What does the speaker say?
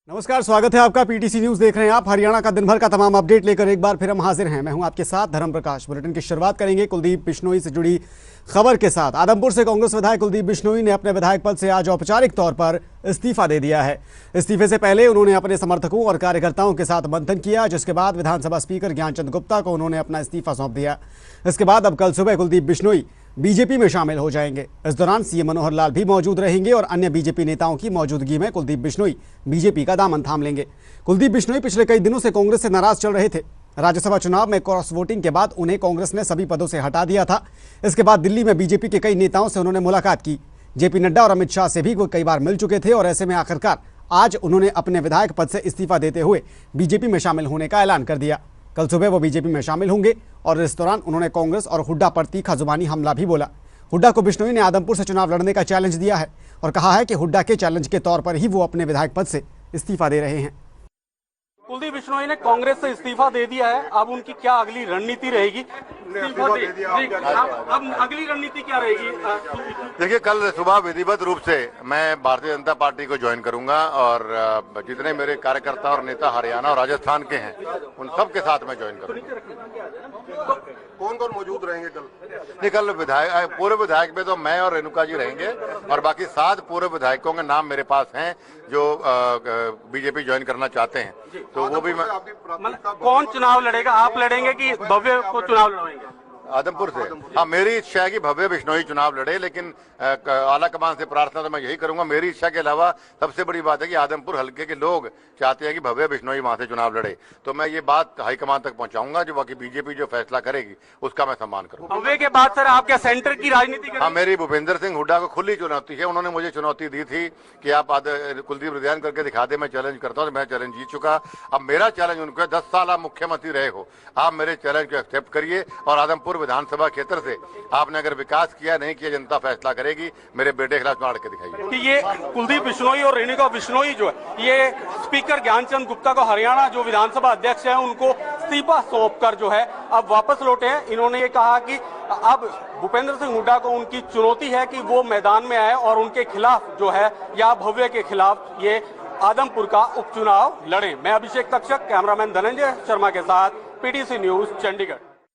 नमस्कार, स्वागत है आपका। पीटीसी न्यूज देख रहे हैं आप। हरियाणा का दिन भर का तमाम अपडेट लेकर एक बार फिर हम हाजिर हैं। मैं हूं आपके साथ धर्म प्रकाश। बुलेटिन की शुरुआत करेंगे कुलदीप बिश्नोई से जुड़ी खबर के साथ। आदमपुर से कांग्रेस विधायक कुलदीप बिश्नोई ने अपने विधायक पद से आज औपचारिक तौर पर इस्तीफा दे दिया है। इस्तीफे से पहले उन्होंने अपने समर्थकों और कार्यकर्ताओं के साथ मंथन किया, जिसके बाद विधानसभा स्पीकर ज्ञानचंद गुप्ता को उन्होंने अपना इस्तीफा सौंप दिया। इसके बाद अब कल सुबह कुलदीप बिश्नोई बीजेपी में शामिल हो जाएंगे। इस दौरान सीएम मनोहर लाल भी मौजूद रहेंगे और अन्य बीजेपी नेताओं की मौजूदगी में कुलदीप बिश्नोई बीजेपी का दामन थाम लेंगे। कुलदीप बिश्नोई पिछले कई दिनों से कांग्रेस से नाराज चल रहे थे। राज्यसभा चुनाव में क्रॉस वोटिंग के बाद उन्हें कांग्रेस ने सभी पदों से हटा दिया था। इसके बाद दिल्ली में बीजेपी के कई नेताओं से उन्होंने मुलाकात की। जेपी नड्डा और अमित शाह से भी वो कई बार मिल चुके थे और ऐसे में आखिरकार आज उन्होंने अपने विधायक पद से इस्तीफा देते हुए बीजेपी में शामिल होने का ऐलान कर दिया। कल सुबह वो बीजेपी में शामिल होंगे और इस दौरान उन्होंने कांग्रेस और हुड्डा पर तीखा जुबानी हमला भी बोला। हुड्डा को बिश्नोई ने आदमपुर से चुनाव लड़ने का चैलेंज दिया है और कहा है कि हुड्डा के चैलेंज के तौर पर ही वो अपने विधायक पद से इस्तीफा दे रहे हैं। कुलदीप बिश्नोई ने कांग्रेस से इस्तीफा दे दिया है। अब उनकी क्या अगली रणनीति रहेगी? अब अगली रणनीति क्या रहेगी? देखिए, कल सुबह विधिवत रूप से मैं भारतीय जनता पार्टी को ज्वाइन करूंगा और जितने मेरे कार्यकर्ता और नेता हरियाणा और राजस्थान के हैं उन सब के साथ मैं ज्वाइन करूंगा। कौन कौन मौजूद रहेंगे कल? नहीं, कल विधायक पूर्व विधायक में तो मैं और रेणुका जी रहेंगे और बाकी 7 पूर्व विधायकों के नाम मेरे पास हैं जो बीजेपी ज्वाइन करना चाहते हैं। तो वो भी मैं कौन चुनाव लड़ेगा? आप लड़ेंगे कि भव्य को चुनाव लड़ेंगे? आदमपुर से। हाँ, मेरी इच्छा है कि भव्य बिश्नोई चुनाव लड़े, लेकिन आला कमान से प्रार्थना तो मैं यही करूंगा। मेरी इच्छा के अलावा सबसे बड़ी बात है कि आदमपुर हल्के के लोग चाहते हैं कि भव्य बिश्नोई वहां से चुनाव लड़े। तो मैं ये बात हाईकमान तक पहुंचाऊंगा। जो बाकी बीजेपी जो फैसला करेगी उसका मैं सम्मान करूंगा। भव्य के बाद सर आप क्या सेंटर की राजनीति करेंगे? हाँ, मेरी भूपेंद्र सिंह हुड्डा को खुली चुनौती है। उन्होंने मुझे चुनौती दी थी कि आप कुलदीप रिजाइन करके दिखा दे। मैं चैलेंज करता हूँ। मैं चैलेंज जीत चुका। अब मेरा चैलेंज उनको है, 10 साल आप मुख्यमंत्री रहे हो, आप मेरे चैलेंज को एक्सेप्ट करिए और आदमपुर विधानसभा क्षेत्र से आपने अगर विकास किया नहीं किया, जनता फैसला करेगी। मेरे बेटे के खिलाफ लड़ के दिखाइए कि ये कुलदीप बिश्नोई और रेणुका बिश्नोई जो है ये स्पीकर ज्ञानचंद गुप्ता को, हरियाणा जो विधानसभा अध्यक्ष है, उनको इस्तीफा सौंप कर जो है अब वापस लौटे हैं। इन्होंने ये कहा कि अब भूपेंद्र सिंह हुड्डा को उनकी चुनौती है कि वो मैदान में आए और उनके खिलाफ जो है या भव्य के खिलाफ ये आदमपुर का उपचुनाव लड़े। मैं अभिषेक तक्षक, कैमरामैन धनंजय शर्मा के साथ, पीटीसी न्यूज, चंडीगढ़।